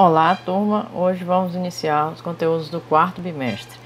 Olá, turma! Hoje vamos iniciar os conteúdos do quarto bimestre.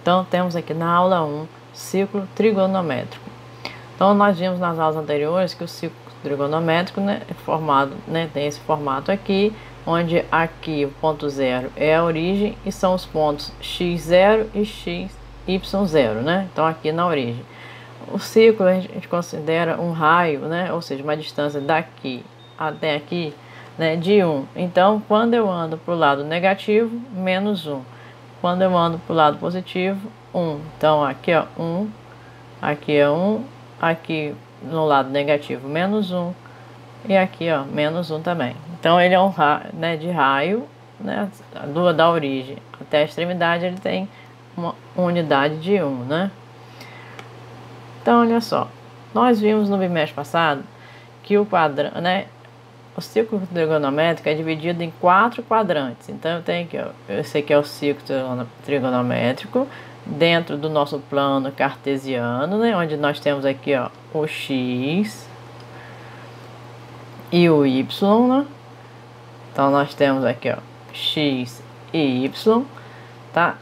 Então, temos aqui na aula 1, ciclo trigonométrico. Então, nós vimos nas aulas anteriores que o ciclo trigonométrico, é formado, tem esse formato aqui, onde aqui o ponto zero é a origem e são os pontos x0 e y0, Então, aqui na origem. O ciclo a gente considera um raio, ou seja, uma distância daqui até aqui, de 1. Então, quando eu ando para o lado negativo, menos 1. Quando eu ando para o lado positivo, 1. Então, aqui ó, 1, aqui é 1, aqui no lado negativo, menos 1, e aqui ó, menos 1 também. Então, ele é um raio, de raio, da origem até a extremidade, ele tem uma unidade de 1, Então, olha só, nós vimos no bimestre passado que o quadrante, o ciclo trigonométrico é dividido em 4 quadrantes. Então, eu tenho aqui, esse aqui é o ciclo trigonométrico dentro do nosso plano cartesiano, onde nós temos aqui, ó, o x e o y, Então, nós temos aqui, ó, x e y, tá?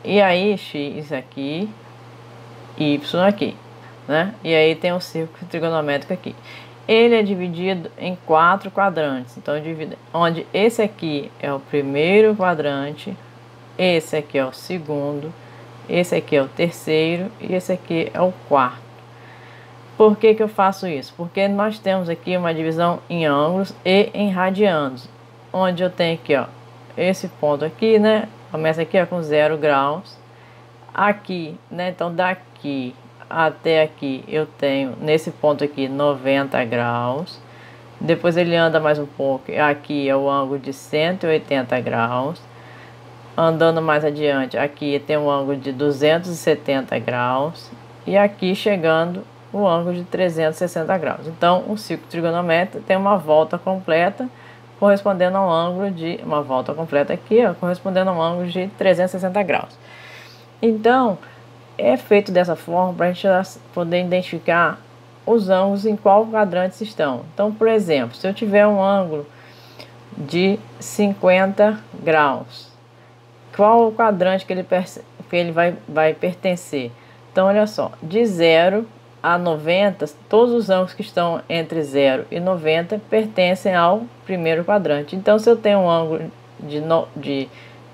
E aí, x aqui, y aqui, E aí tem o círculo trigonométrico aqui. Ele é dividido em 4 quadrantes. Então, onde esse aqui é o primeiro quadrante, esse aqui é o segundo, esse aqui é o terceiro e esse aqui é o quarto. Por que eu faço isso? Porque nós temos aqui uma divisão em ângulos e em radianos. Onde eu tenho aqui, ó, esse ponto aqui, Começa aqui, ó, com 0 graus. Aqui, Então, daqui até aqui eu tenho, nesse ponto aqui, 90 graus. Depois ele anda mais um pouco. Aqui é o ângulo de 180 graus. Andando mais adiante, aqui tem um ângulo de 270 graus. E aqui chegando o ângulo de 360 graus. Então, o ciclo trigonométrico tem uma volta completa, correspondendo ao ângulo de... Uma volta completa aqui, ó, correspondendo a um ângulo de 360 graus. Então, é feito dessa forma para a gente poder identificar os ângulos em qual quadrante estão. Então, por exemplo, se eu tiver um ângulo de 50 graus, qual o quadrante que ele vai pertencer? Então, olha só, de 0 a 90, todos os ângulos que estão entre 0 e 90 pertencem ao primeiro quadrante. Então, se eu tenho um ângulo de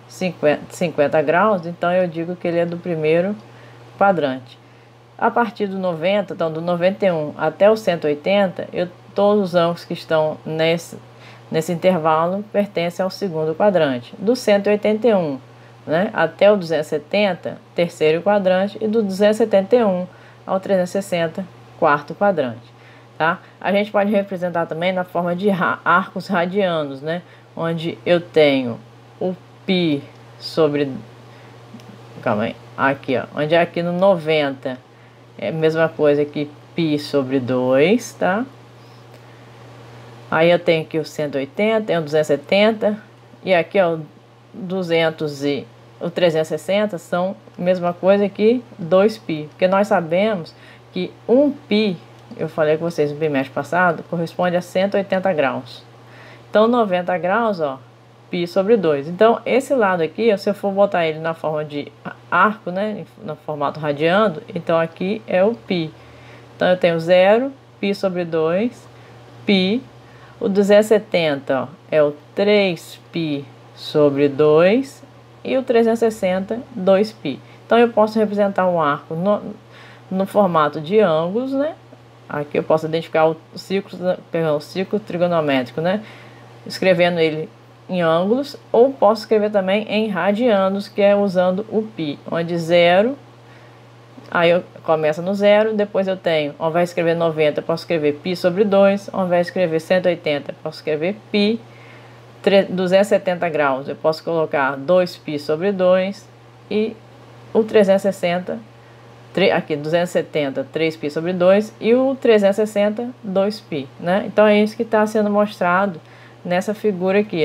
50 graus, então eu digo que ele é do primeiro quadrante. A partir do 90, então do 91 até o 180, todos os ângulos que estão nesse intervalo pertencem ao segundo quadrante. Do 181, até o 270, terceiro quadrante, e do 271 ao 360, quarto quadrante, tá? A gente pode representar também na forma de arcos radianos, onde eu tenho o π sobre... Calma aí. Aqui, ó. Onde é aqui no 90 é a mesma coisa que π sobre 2, tá? Aí eu tenho aqui o 180, tem o 270. E aqui, ó, o 200 e o 360 são a mesma coisa que 2π. Porque nós sabemos que 1π, eu falei com vocês no bimestre passado, corresponde a 180 graus. Então, 90 graus, ó, π sobre 2. Então, esse lado aqui, se eu for botar ele na forma de arco, no formato radiano, então aqui é o π. Então, eu tenho 0, π sobre 2, π. O 270, ó, é o 3π sobre 2 e o 360, 2π. Então, eu posso representar um arco no formato de ângulos, Aqui eu posso identificar o ciclo trigonométrico, Escrevendo ele em ângulos, ou posso escrever também em radianos, que é usando o π, onde 0, aí eu começo no 0, depois eu tenho, ao invés de escrever 90, eu posso escrever π sobre 2, ao invés de escrever 180, eu posso escrever π, 270 graus, eu posso colocar 2π sobre 2, e o 360, aqui 270, 3π sobre 2, e o 360, 2π, Então é isso que está sendo mostrado nessa figura aqui,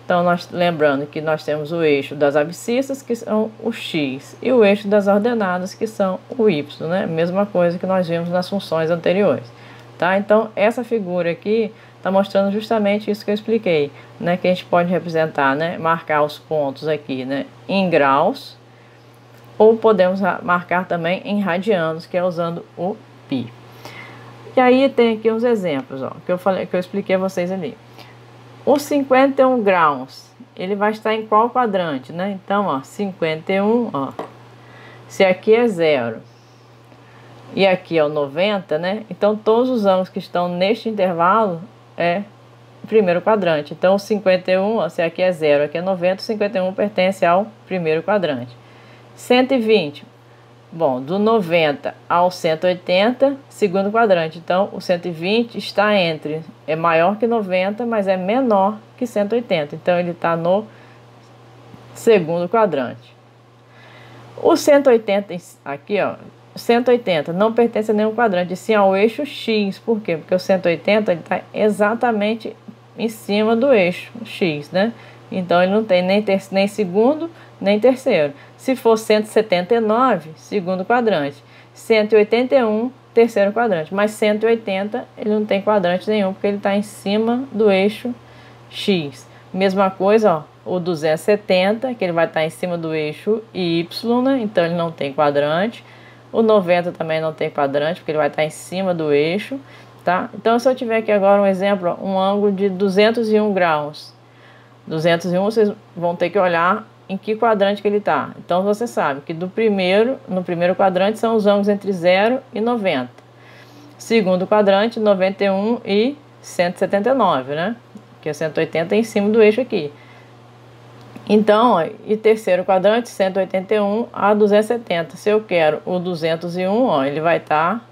Então, lembrando que nós temos o eixo das abscissas, que são o x, e o eixo das ordenadas, que são o y, Mesma coisa que nós vimos nas funções anteriores. tá? Então, essa figura aqui está mostrando justamente isso que eu expliquei, né? Que a gente pode representar, né? Marcar os pontos aqui, né? Em graus, ou podemos marcar também em radianos, que é usando o π. E aí tem aqui uns exemplos, ó, que eu expliquei a vocês ali. Os 51 graus, ele vai estar em qual quadrante, né? Então, ó, 51, ó. Se aqui é 0 e aqui é o 90, né? Então, todos os ângulos que estão neste intervalo é primeiro quadrante. Então, o 51, ó, se aqui é 0, aqui é 90, o 51 pertence ao primeiro quadrante. 120, bom, do 90 ao 180, segundo quadrante. Então, o 120 está é maior que 90, mas é menor que 180. Então, ele está no segundo quadrante. O 180, aqui, ó, 180 não pertence a nenhum quadrante, sim ao eixo X. Por quê? Porque o 180 está exatamente em cima do eixo X, né? Então, ele não tem nem segundo, nem terceiro. Se for 179, segundo quadrante. 181, terceiro quadrante. Mas 180, ele não tem quadrante nenhum, porque ele está em cima do eixo X. Mesma coisa, ó, o 270, que ele vai estar em cima do eixo Y, né? Então, ele não tem quadrante. O 90 também não tem quadrante, porque ele vai estar em cima do eixo, tá? Então, se eu tiver aqui agora um exemplo, um ângulo de 201 graus. 201, vocês vão ter que olhar em que quadrante que ele está. Então, você sabe que no primeiro quadrante são os ângulos entre 0 e 90. Segundo quadrante, 91 e 179, né? Que é 180 em cima do eixo aqui. Então, ó, e terceiro quadrante, 181 a 270. Se eu quero o 201, ó, ele vai estar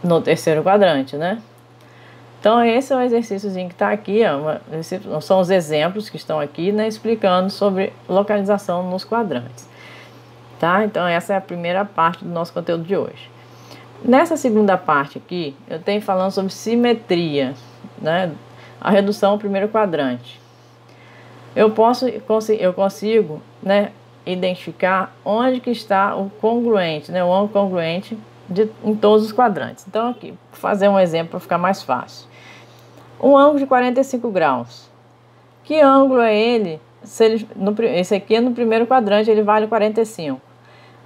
no terceiro quadrante, né? Então, esse é o exercíciozinho que está aqui, ó, são os exemplos que estão aqui, né, explicando sobre localização nos quadrantes. Tá? Então, essa é a primeira parte do nosso conteúdo de hoje. Nessa segunda parte aqui, eu tenho falando sobre simetria, né, a redução ao primeiro quadrante. Eu consigo, né, identificar onde que está o congruente, né, o ângulo congruente em todos os quadrantes. Então, aqui, vou fazer um exemplo para ficar mais fácil. Um ângulo de 45 graus. Que ângulo é ele? Esse aqui é no primeiro quadrante, ele vale 45.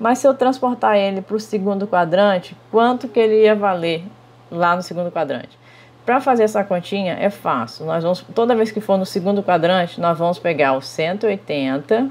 Mas se eu transportar ele para o segundo quadrante, quanto que ele ia valer lá no segundo quadrante? Para fazer essa continha é fácil. Toda vez que for no segundo quadrante, nós vamos pegar o 180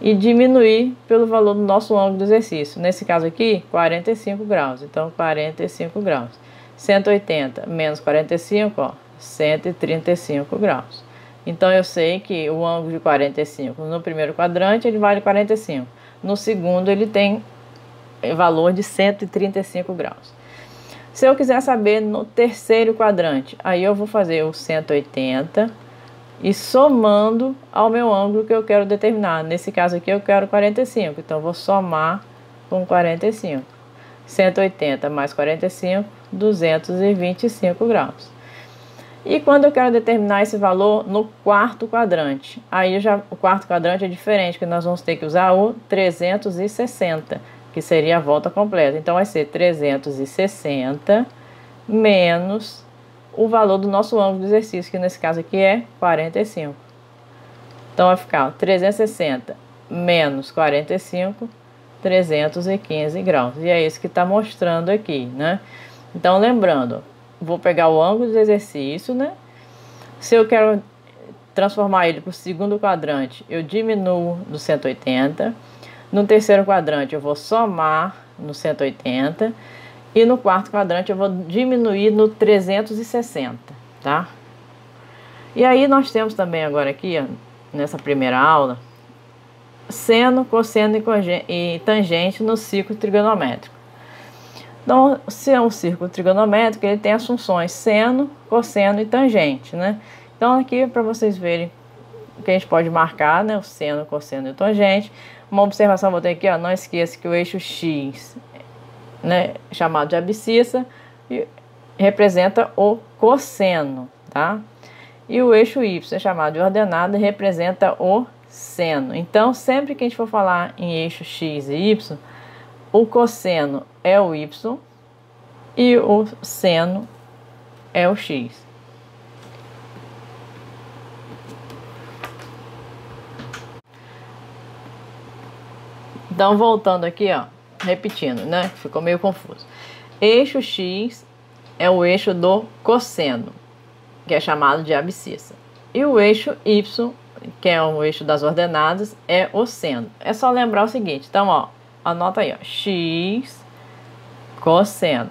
e diminuir pelo valor do nosso ângulo do exercício. Nesse caso aqui, 45 graus. Então, 45 graus. 180 menos 45, ó, 135 graus. Então, eu sei que o ângulo de 45 no primeiro quadrante, ele vale 45. No segundo, ele tem valor de 135 graus. Se eu quiser saber no terceiro quadrante, aí eu vou fazer o 180 e somando ao meu ângulo que eu quero determinar. Nesse caso aqui eu quero 45, então eu vou somar com 45. 180 mais 45, 225 graus. E quando eu quero determinar esse valor no quarto quadrante, aí o quarto quadrante é diferente, porque nós vamos ter que usar o 360, que seria a volta completa. Então vai ser 360 menos o valor do nosso ângulo do exercício, que nesse caso aqui é 45. Então vai ficar, ó, 360 menos 45, 315 graus. E é isso que está mostrando aqui, né? Então, lembrando, vou pegar o ângulo do exercício, né? Se eu quero transformar ele para o segundo quadrante, eu diminuo do 180. No terceiro quadrante, eu vou somar no 180. E no quarto quadrante eu vou diminuir no 360, tá? E aí nós temos também agora aqui, ó, nessa primeira aula, seno, cosseno e tangente no círculo trigonométrico. Então, se é um círculo trigonométrico, ele tem as funções seno, cosseno e tangente, né? Então, aqui para vocês verem o que a gente pode marcar, né? O seno, cosseno e o tangente. Uma observação vou ter aqui, ó, não esqueça que o eixo X, né, chamado de abscissa, representa o cosseno, tá? E o eixo Y, chamado de ordenada, representa o seno. Então, sempre que a gente for falar em eixo X e Y, o cosseno é o Y e o seno é o x. Então, voltando aqui, ó, repetindo, né? Ficou meio confuso. Eixo x é o eixo do cosseno, que é chamado de abscissa. E o eixo y, que é o eixo das ordenadas, é o seno. É só lembrar o seguinte, então, ó, anota aí, ó, x cosseno.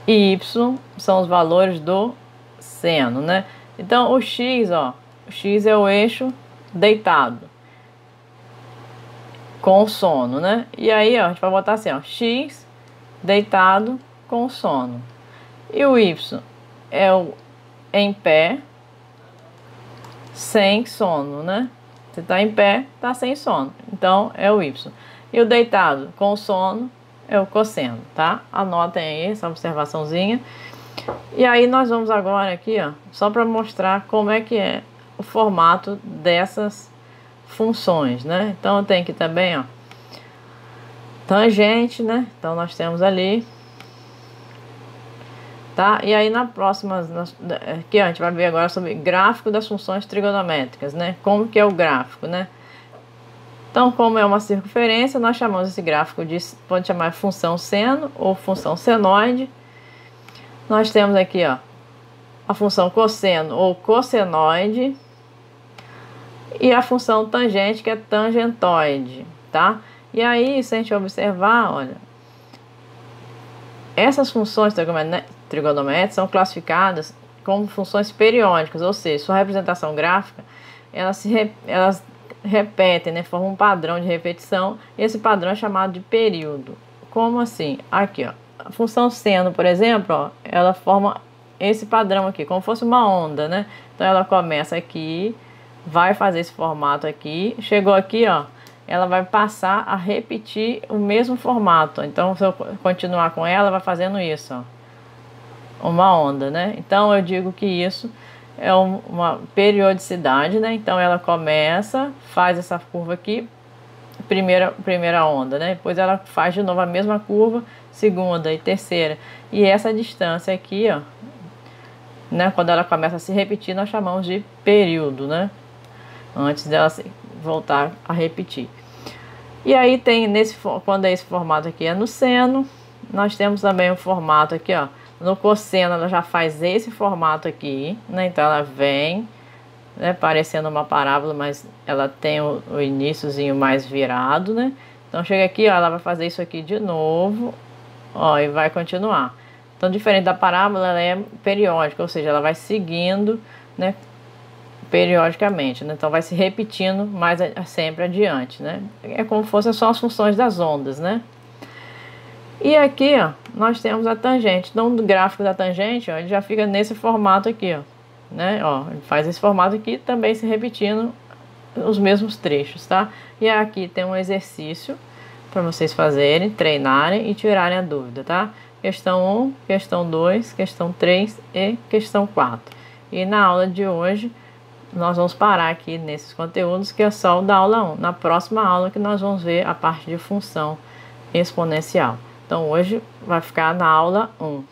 Y são os valores do seno, né? Então, o x, ó, o x é o eixo deitado, com sono, né? E aí, ó, a gente vai botar assim, ó, x deitado com sono. E o y é o em pé, sem sono, né? Você tá em pé, tá sem sono. Então, é o y. E o deitado com sono é o cosseno, tá? Anotem aí essa observaçãozinha. E aí, nós vamos agora aqui, ó, só para mostrar como é que é o formato dessas funções, né? Então, eu tenho aqui também, ó, tangente, né? Então, nós temos ali, tá? E aí, na próxima, aqui, ó, a gente vai ver agora sobre gráfico das funções trigonométricas, né? Como que é o gráfico, né? Então, como é uma circunferência, nós chamamos esse gráfico de, pode chamar de função seno ou função senoide. Nós temos aqui, ó, a função cosseno ou cossenoide e a função tangente, que é tangentoide, tá? E aí, se a gente observar, olha, essas funções trigonométricas são classificadas como funções periódicas, ou seja, sua representação gráfica, elas repetem, né, formam um padrão de repetição, e esse padrão é chamado de período. Como assim? Aqui, ó, a função seno, por exemplo, ó, ela forma esse padrão aqui, como fosse uma onda, né? Então ela começa aqui, vai fazer esse formato aqui, chegou aqui, ó, ela vai passar a repetir o mesmo formato. Então, se eu continuar com ela, vai fazendo isso, ó, uma onda, né? Então eu digo que isso é uma periodicidade, né? Então ela começa, faz essa curva aqui, primeira onda, né? Depois ela faz de novo a mesma curva, segunda e terceira. E essa distância aqui, ó, né? Quando ela começa a se repetir, nós chamamos de período, né? Antes dela voltar a repetir. E aí tem quando é esse formato aqui é no seno, nós temos também o formato aqui, ó. No cosseno ela já faz esse formato aqui, né? Então ela vem, né, parecendo uma parábola, mas ela tem o iniciozinho mais virado, né? Então chega aqui, ó, ela vai fazer isso aqui de novo, ó, e vai continuar. Então, diferente da parábola, ela é periódica, ou seja, ela vai seguindo, né, periodicamente, né? Então vai se repetindo mais sempre adiante, né? É como se fossem só as funções das ondas, né? E aqui, ó, nós temos a tangente. Então, o gráfico da tangente, ó, ele já fica nesse formato aqui, ó, né? Ó, ele faz esse formato aqui, também se repetindo os mesmos trechos, tá? E aqui tem um exercício para vocês fazerem, treinarem e tirarem a dúvida, tá? Questão 1, questão 2, questão 3 e questão 4. E na aula de hoje, nós vamos parar aqui nesses conteúdos, que é só o da aula 1. Na próxima aula que nós vamos ver a parte de função exponencial. Então, hoje vai ficar na aula 1.